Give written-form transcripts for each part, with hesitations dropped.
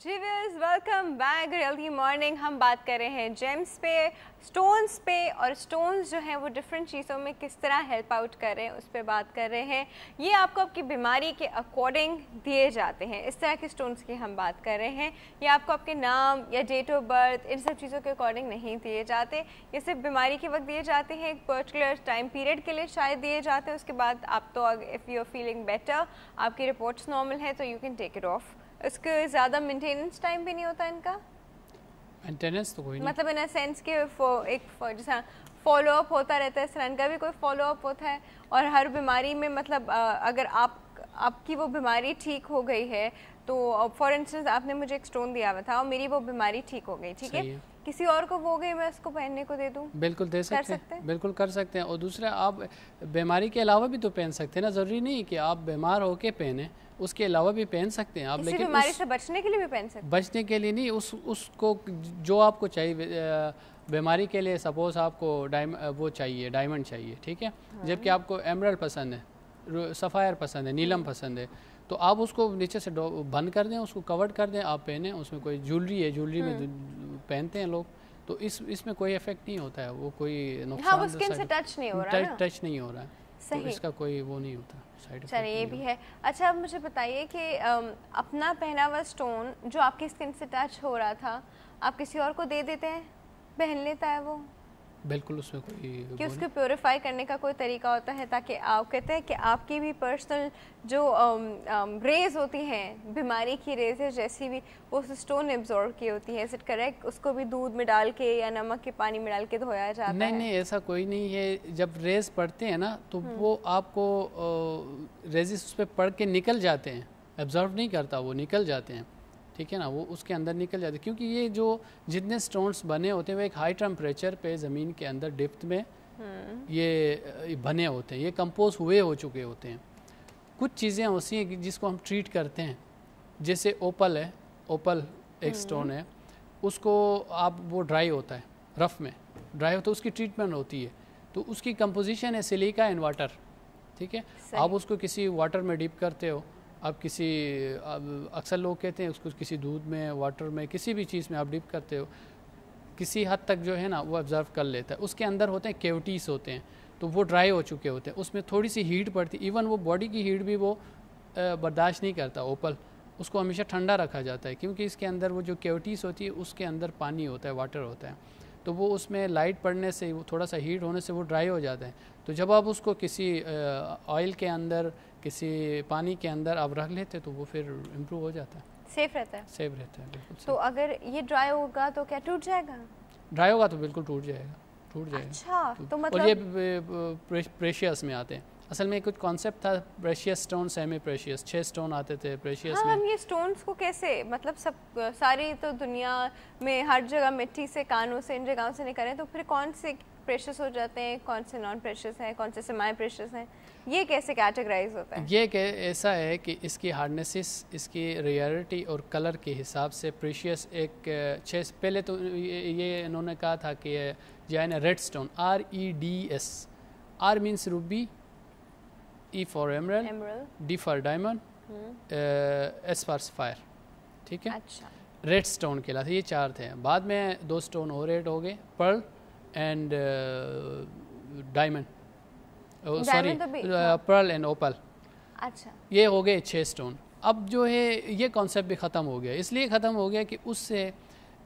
जी viewers, welcome back healthy morning. हम बात कर रहे हैं जेम्स पे, स्टोन्स पे, और स्टोन्स जो हैं वो डिफरेंट चीज़ों में किस तरह हेल्प आउट कर रहे हैं उस पर बात कर रहे हैं। ये आपको आपकी बीमारी के अकॉर्डिंग दिए जाते हैं। इस तरह के स्टोन्स की हम बात कर रहे हैं। ये आपको आपके नाम या डेट ऑफ बर्थ इन सब चीज़ों के अकॉर्डिंग नहीं दिए जाते। ये सिर्फ बीमारी के वक्त दिए जाते हैं, एक पर्टिकुलर टाइम पीरियड के लिए शायद दिए जाते हैं। उसके बाद आप तो if you are feeling better, आपकी रिपोर्ट्स नॉर्मल है तो you can take it off. उसके ज़्यादा मेंटेनेंस टाइम भी नहीं होता इनका। मेंटेनेंस तो कोई नहीं, मतलब इन अ सेंस कि जैसा फॉलो अप होता रहता है, सलन का भी कोई फॉलो अप होता है। और हर बीमारी में मतलब अगर आपकी वो बीमारी ठीक हो गई है तो फॉर इंस्टेंस आपने मुझे एक स्टोन दिया हुआ था और मेरी वो बीमारी ठीक हो गई, ठीक है, किसी और को वो गई, मैं उसको पहनने को दे दूं? बिल्कुल दे सकते हैं, बिल्कुल कर सकते हैं। और दूसरा, आप बीमारी के अलावा भी तो पहन सकते हैं ना, ज़रूरी नहीं कि आप बीमार होके पहने, उसके अलावा भी पहन सकते हैं आप। लेकिन बीमारी से बचने के लिए भी पहन सकते हैं? बचने के लिए नहीं, उसको जो आपको चाहिए बीमारी के लिए। सपोज आपको वो चाहिए, डायमंड चाहिए, ठीक है, जबकि आपको एमरल्ड पसंद है, सफ़ायर पसंद है, नीलम पसंद है, तो आप उसको नीचे से बंद कर दें, उसको कवर कर दें, आप पहने। उसमें कोई ज्वेलरी है, ज्वेलरी में पहनते हैं लोग, तो इसमें कोई इफेक्ट नहीं होता है, वो कोई नुकसान, हाँ, वो स्किन से टच नहीं हो रहा है, टच नहीं हो रहा है, तो इसका कोई वो नहीं होता, साइड इफेक्ट। चलिए, ये भी है। अच्छा, अब मुझे बताइए कि अपना पहना हुआ स्टोन जो आपकी स्किन से टच हो रहा था, आप किसी और को दे देते हैं, पहन लेता है वो? बिल्कुल, उसमें कोई कि उसको प्योरीफाई करने का कोई तरीका होता है ताकि आप कहते हैं कि आपकी भी पर्सनल जो रेज होती हैं, बीमारी की रेज है जैसी भी, वो स्टोन एब्जॉर्ब की होती है, इज इट करेक्ट? उसको भी दूध में डाल के या नमक के पानी में डाल के धोया जाता है? नहीं, ऐसा कोई नहीं है। जब रेज पड़ते हैं ना तो वो आपको रेजिस उस पर पड़ के निकल जाते हैं, एब्जॉर्ब नहीं करता, वो निकल जाते हैं, ठीक है ना, वो उसके अंदर निकल जाते हैं। क्योंकि ये जो जितने स्टोन्स बने होते हैं वो एक हाई टेम्परेचर पे ज़मीन के अंदर डिप्थ में ये बने होते हैं, ये कंपोज हुए हो चुके होते हैं। कुछ चीज़ें ऐसी हैं जिसको हम ट्रीट करते हैं, जैसे ओपल है, ओपल एक स्टोन है, उसको आप वो ड्राई होता है, रफ़ में ड्राई होता है, उसकी ट्रीटमेंट होती है, तो उसकी कंपोजिशन है सिलिका एंड वाटर, ठीक है। आप उसको किसी वाटर में डिप करते हो, आप किसी अक्सर लोग कहते हैं उसको किसी दूध में, वाटर में, किसी भी चीज़ में आप डिप करते हो, किसी हद तक जो है ना वो ऑब्जर्व कर लेता है। उसके अंदर होते हैं केविटीज़ होते हैं, तो वो ड्राई हो चुके होते हैं, उसमें थोड़ी सी हीट पड़ती, इवन वो बॉडी की हीट भी वो बर्दाश्त नहीं करता ओपल, उसको हमेशा ठंडा रखा जाता है, क्योंकि इसके अंदर वो जो केविटीज़ होती है उसके अंदर पानी होता है, वाटर होता है, तो वो उसमें लाइट पड़ने से, वो थोड़ा सा हीट होने से वो ड्राई हो जाता है। तो जब आप उसको किसी ऑयल के अंदर, किसी पानी के अंदर आप रख लेते तो वो फिर इम्प्रूव हो जाता है, सेफ रहता है, सेफ रहता है, बिल्कुल। तो अगर ये ड्राई होगा तो क्या टूट जाएगा? ड्राई होगा तो बिल्कुल टूट जाएगा, टूट जाएगा। अच्छा, तो मतलब और ये प्रेशियस में आते हैं। असल में कुछ कॉन्सेप्ट था, precious stone, semi precious, 6 stone आते थे प्रेशियस में। हम ये स्टोन्स को कैसे, मतलब सब सारी तो दुनिया में हर जगह मिट्टी से, कानों से, इन जगहों से निकलें, तो फिर कौन से प्रेशियस हो जाते हैं, कौन से नॉन प्रेशियस हैं, कौन से सेमी प्रेशियस हैं, ये कैसे कैटेगराइज होता है? ये ऐसा है कि इसकी हार्डनेसेस, इसकी रेयरिटी और कलर के हिसाब से प्रेशियस एक 6, पहले तो ये इन्होंने कहा था कि जो है ना red stone, REDS, R means Ruby, E for emerald, D for diamond, S for sapphire, ठीक है। अच्छा, रेड स्टोन कहलाते, ये 4 थे। बाद में 2 स्टोन और ऐड हो गए, pearl and diamond, sorry pearl and opal. अच्छा, ये हो गए 6 स्टोन। अब जो है ये कॉन्सेप्ट भी ख़त्म हो गया, इसलिए ख़त्म हो गया कि उससे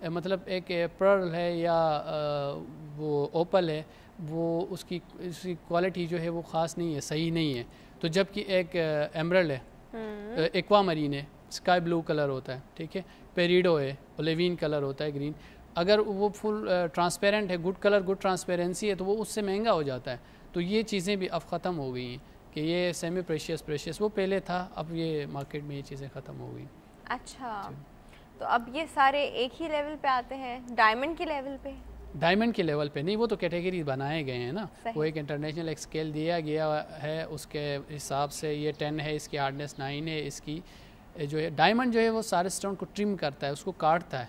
मतलब एक पर्ल है या वो ओपल है, वो उसकी क्वालिटी जो है वो ख़ास नहीं है, सही नहीं है। तो जबकि एक एमरल्ड है, एक्वामरीन है, स्काई ब्लू कलर होता है, ठीक है, पेरिडो है, ओलिविन कलर होता है, ग्रीन, अगर वो फुल ट्रांसपेरेंट है, गुड कलर, गुड ट्रांसपेरेंसी है, तो वो उससे महंगा हो जाता है। तो ये चीज़ें भी अब ख़त्म हो गई हैं कि ये सेमी प्रेशियस वो पहले था, अब ये मार्केट में ये चीज़ें ख़त्म हो गई। अच्छा, तो अब ये सारे एक ही लेवल पे आते हैं, डायमंड के लेवल पे? डायमंड के लेवल पे नहीं, वो तो कैटेगरी बनाए गए हैं ना, वो एक इंटरनेशनल एक स्केल दिया गया है, उसके हिसाब से ये 10 है, इसकी हार्डनेस 9 है, इसकी जो है डायमंड जो है वो सारे स्टोन को ट्रिम करता है, उसको काटता है।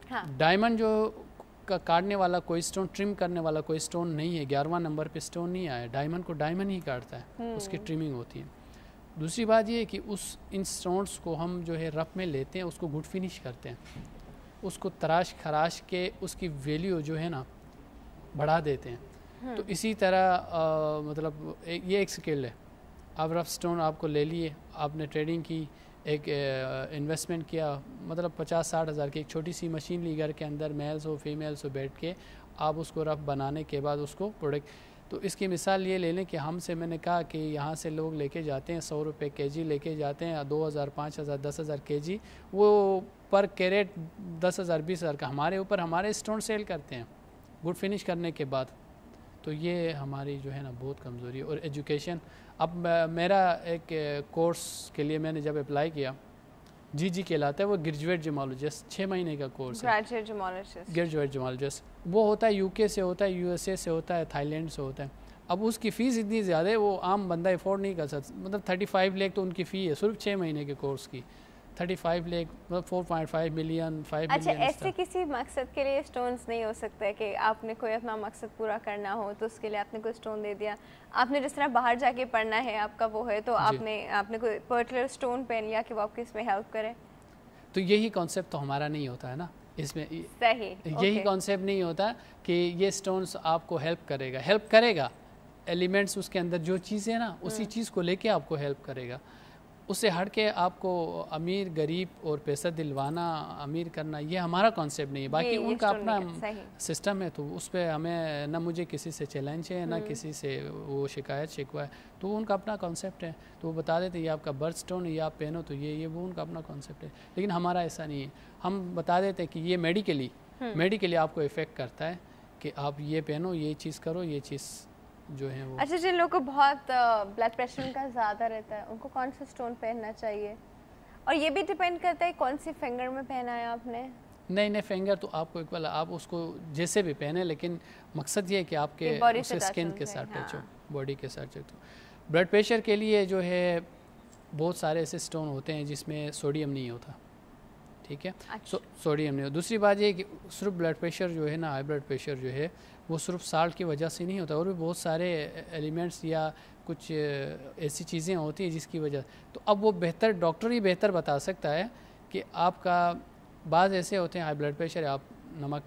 हाँ। डायमंड जो काटने वाला कोई स्टोन, ट्रिम करने वाला कोई स्टोन नहीं है, 11वां नंबर पे स्टोन नहीं आया, डायमंड को डायमंड ही काटता है, उसकी ट्रिमिंग होती है। दूसरी बात ये है कि इन स्टोन्स को हम जो है रफ में लेते हैं, उसको गुड फिनिश करते हैं, उसको तराश खराश के उसकी वैल्यू जो है ना बढ़ा देते हैं। तो इसी तरह मतलब ये एक स्किल है। आप रफ स्टोन आपको ले लिए, आपने ट्रेडिंग की, एक इन्वेस्टमेंट किया, मतलब 50-60 हज़ार की एक छोटी सी मशीन ली घर के अंदर, मेल्स हो फीमेल्स हो बैठ के आप उसको रफ बनाने के बाद उसको प्रोडक्ट। तो इसकी मिसाल ये ले लें कि हमसे मैंने कहा कि यहाँ से लोग लेके जाते हैं 100 रुपये kg लेके जाते हैं, 2000, 5000, 10,000 kg, वो पर कैरेट 10,000, 20,000 का हमारे ऊपर हमारे स्टोन सेल करते हैं गुड फिनिश करने के बाद। तो ये हमारी जो है ना बहुत कमज़ोरी है। और एजुकेशन, अब मेरा एक कोर्स के लिए मैंने जब अप्लाई किया, जी कहलाता है, वो ग्रेजुएट जियोलॉजिस्ट, 6 महीने का कोर्स है, ग्रेजुएट जियोलॉजिस्ट। वो होता है यूके से होता है, यूएसए से होता है, थाईलैंड से होता है। अब उसकी फ़ीस इतनी ज़्यादा है वो आम बंदा अफोर्ड नहीं कर सकता। मतलब 35 लाख तो उनकी फ़ी है सिर्फ 6 महीने के कोर्स की, 35 लाख मतलब 4.5 मिलियन, 5 अच्छा, मिलियन। ऐसे किसी मकसद के लिए स्टोन्स नहीं हो सकता है कि आपने कोई अपना मकसद पूरा करना हो तो उसके लिए आपने कोई स्टोन दे दिया। आपने जिस तरह बाहर जाके पढ़ना है, आपका वो है, तो आपने कोई पर्टिकुलर स्टोन पहन लिया कि वो आपकी इसमें हेल्प करे। तो यही कॉन्सेप्ट तो हमारा नहीं होता है ना इसमें। सही, यही कॉन्सेप्ट नहीं होता कि ये स्टोन्स आपको हेल्प करेगा। एलिमेंट्स उसके अंदर जो चीज़ें ना उसी चीज़ को लेके आपको हेल्प करेगा। उससे हट के आपको अमीर गरीब और पैसा दिलवाना, अमीर करना, ये हमारा कॉन्सेप्ट नहीं है। बाकी उनका अपना सिस्टम है, तो उस पर हमें ना मुझे किसी से चैलेंज है ना किसी से वो शिकायत शिकवा है। तो उनका अपना कॉन्सेप्ट है, तो वो बता देते ये आपका बर्थ स्टोन है, ये आप पहनो तो ये वो उनका अपना कॉन्सेप्ट है। लेकिन हमारा ऐसा नहीं है। हम बता देते हैं कि ये मेडिकली आपको इफ़ेक्ट करता है कि आप ये पहनो, ये चीज़ करो, ये चीज़ जो है वो। अच्छा, जिन लोगों को बहुत ब्लड प्रेशर उनका ज़्यादा रहता है, उनको कौन सा स्टोन पहनना चाहिए? और ये भी डिपेंड करता है कौन सी फिंगर में पहना है आपने। नहीं, फिंगर तो आपको इक्वल, आप उसको जैसे भी पहने, लेकिन मकसद ये है कि आपके उस स्किन के साथ टच हो, बॉडी के साथ टच हो। ब्लड प्रेशर के लिए जो है बहुत सारे ऐसे स्टोन होते हैं जिसमें सोडियम नहीं होता, ठीक है। अच्छा। सोडियम नहीं होता। दूसरी बात ये कि सिर्फ ब्लड प्रेशर जो है ना, हाई ब्लड प्रेशर जो है वो सिर्फ साल्ट की वजह से नहीं होता, और भी बहुत सारे एलिमेंट्स या कुछ ऐसी चीज़ें होती हैं जिसकी वजह। तो अब वो डॉक्टर ही बेहतर बता सकता है कि आपका, बाज़ ऐसे होते हैं हाई ब्लड प्रेशर है, आप नमक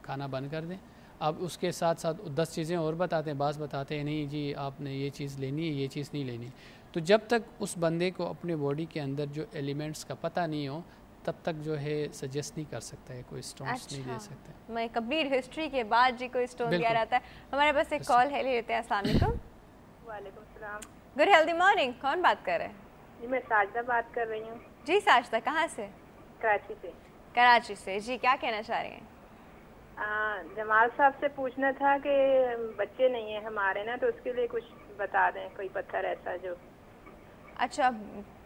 खाना बंद कर दें। आप उसके साथ साथ 10 चीज़ें और बताते हैं, बाज़ बताते हैं नहीं जी आपने ये चीज़ लेनी है, ये चीज़ नहीं लेनी। तो जब तक उस बंदे को अपने बॉडी के अंदर जो एलिमेंट्स का पता नहीं हो, तब तक जो है सजेस्ट नहीं कर सकता है, कोई स्टोन्स नहीं दे सकते। मैं कंप्लीट हिस्ट्री के बाद जी कोई स्टोन दिया रहता है। हमारे पास एक कॉल है, ले लेते हैं। अस्सलाम वालेकुम। वालेकुम सलाम। Good healthy morning. कौन बात कर रहे हैं? जी मैं साजिदा बात कर रही हूँ। जी साजिदा, कहाँ से? कराची से। कराची से जी, क्या कहना चाह रहे हैं? जमाल साहब से पूछना था कि बच्चे नहीं है हमारे ना, तो उसके लिए कुछ बता दें, कोई पत्थर ऐसा जो। अच्छा,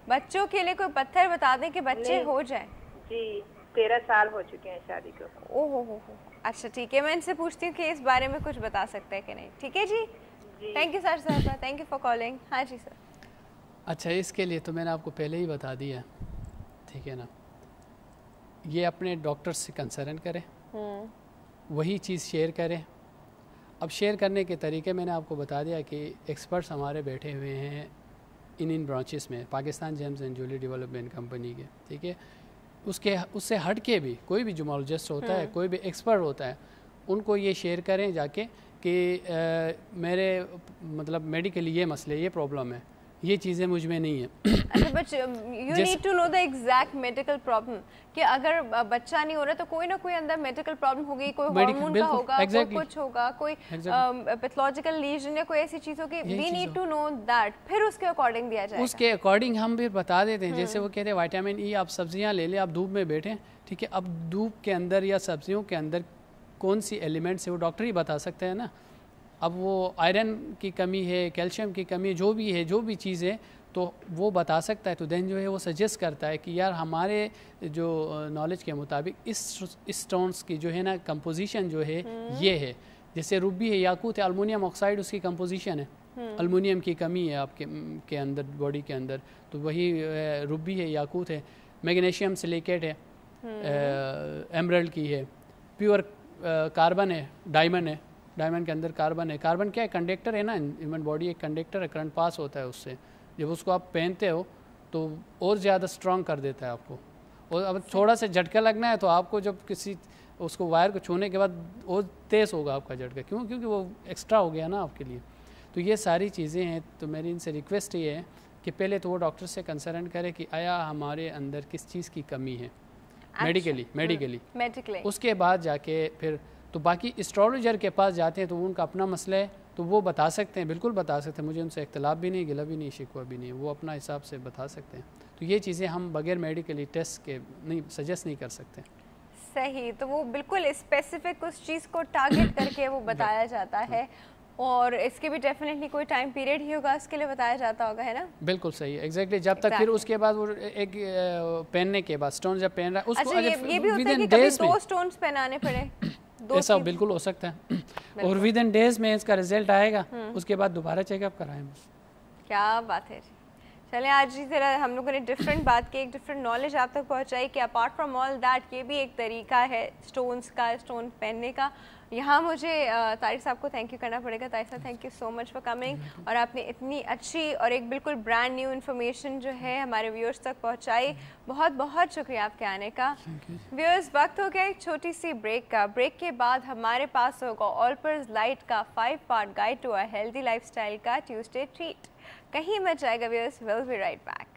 बच्चों के लिए कोई पत्थर बता दें कि बच्चे हो जाए। जी 13 साल हो चुके हैं शादी को। ओहो हो। अच्छा ठीक है, मैं इनसे पूछती हूँ कि इस बारे में कुछ बता सकते हैं कि नहीं। ठीक है जी, thank you sir. Thank you for calling. हाँ जी सर। अच्छा, इसके लिए तो मैंने आपको पहले ही बता दिया, ठीक है ना। ये अपने डॉक्टर से कंसर्न करें, वही चीज़ शेयर करें। अब शेयर करने के तरीके मैंने आपको बता दिया कि एक्सपर्ट्स हमारे बैठे हुए हैं इन ब्रांचेस में, Pakistan James and jewellery development company के, ठीक है। उससे हट के भी कोई भी जियोलॉजिस्ट होता है, कोई भी एक्सपर्ट होता है, उनको ये शेयर करें जाके कि मेरे मतलब मेडिकली ये मसले, ये प्रॉब्लम है, ये चीज़ें मुझ में नहीं है। अच्छा, but you need to know the exact medical problem कि अगर बच्चा नहीं हो रहा तो कोई ना कोई अंदर मेडिकल प्रॉब्लम होगी, कोई हार्मोन का होगा, कोई कुछ होगा, कोई पैथोलॉजिकल लीजन या कोई ऐसी चीज़ों की। We need to know that, फिर उसके अकॉर्डिंग दिया जाएगा। उसके अकॉर्डिंग हम भी बता देते हैं। जैसे वो कहते हैं विटामिन ई आप सब्जियां ले लें, आप धूप में बैठें, ठीक है। अब धूप के अंदर या सब्जियों के अंदर कौन सी एलिमेंट्स है वो डॉक्टर ही बता सकते हैं ना। अब वो आयरन की कमी है, कैल्शियम की कमी, जो भी है, जो भी चीज़ है, तो वो बता सकता है। तो देन जो है वो सजेस्ट करता है कि यार हमारे जो नॉलेज के मुताबिक इस स्टोन्स की जो है ना कंपोजिशन जो है ये है। जैसे रूबी है, याकूत है, अल्मुनियम ऑक्साइड उसकी कंपोजिशन है। अल्मुनियम की कमी है आपके के अंदर, बॉडी के अंदर, तो वही रूबी है, याकूत है। मैग्नीशियम सिलिकेट है, एमरल्ड की है। प्योर कार्बन है, डायमंड है, डायमंड के अंदर कार्बन है। कार्बन क्या है? कंडक्टर है ना, ह्यूमन बॉडी एक कंडक्टर है, करंट पास होता है उससे, जब उसको आप पहनते हो तो और ज़्यादा स्ट्रॉन्ग कर देता है आपको। और अब थोड़ा सा झटका लगना है तो आपको जब किसी उसको वायर को छूने के बाद और तेज़ होगा आपका झटका, क्योंकि वो एक्स्ट्रा हो गया ना आपके लिए। तो ये सारी चीज़ें हैं। तो मेरी इनसे रिक्वेस्ट ये है कि पहले तो वो डॉक्टर से कंसल्ट करे कि आया हमारे अंदर किस चीज़ की कमी है मेडिकली। उसके बाद जाके फिर तो बाकी एस्ट्रोलॉजर के पास जाते हैं तो उनका अपना मसला है, तो वो बता सकते हैं, बिल्कुल बता सकते हैं। मुझे उनसे इख्तलाफ भी नहीं, गिला भी नहीं, शिकवा भी नहीं, वो अपना हिसाब से बता सकते हैं। तो ये चीज़ें हम बगैर मेडिकली टेस्ट के नहीं सजेस्ट नहीं कर सकते। सही, तो वो बिल्कुल स्पेसिफिक उस चीज़ को टारगेट करके वो बताया जाता है, और इसके भी डेफिनेटली कोई टाइम पीरियड ही होगा इसके लिए बताया जाता होगा, है ना? बिल्कुल सही, एग्जैक्टली। जब तक फिर उसके बाद वो एक पहनने के बाद स्टोन जब पहन रहा है उसको, अच्छा, ये भी होता है कि कभी 2 स्टोन्स पहनाने पड़े ऐसा बिल्कुल हो सकता है। और विद इन डेज में इसका रिजल्ट आएगा, उसके बाद दोबारा चेकअप कराएं बस। क्या बात है। चलें, आज इस तरह हम लोगों ने डिफरेंट बात की, एक डिफरेंट नॉलेज आप तक पहुंचाई कि अपार्ट फ्रॉम ऑल दैट ये भी एक तरीका है स्टोन्स का, स्टोन पहनने का। यहाँ मुझे तारिक साहब को थैंक यू करना पड़ेगा। तारिक साहब, thank you so much for coming, और आपने इतनी अच्छी और एक बिल्कुल ब्रांड न्यू इन्फॉर्मेशन जो है हमारे व्यूअर्स तक पहुँचाई। बहुत बहुत शुक्रिया आपके आने का। व्यूअर्स, वक्त हो गया एक छोटी सी ब्रेक का। ब्रेक के बाद हमारे पास होगा ऑलपर्स लाइट का 5 part guide to a healthy lifestyle का ट्यूसडे ट्रीट। कहीं मत जाएगा viewers, will be right back.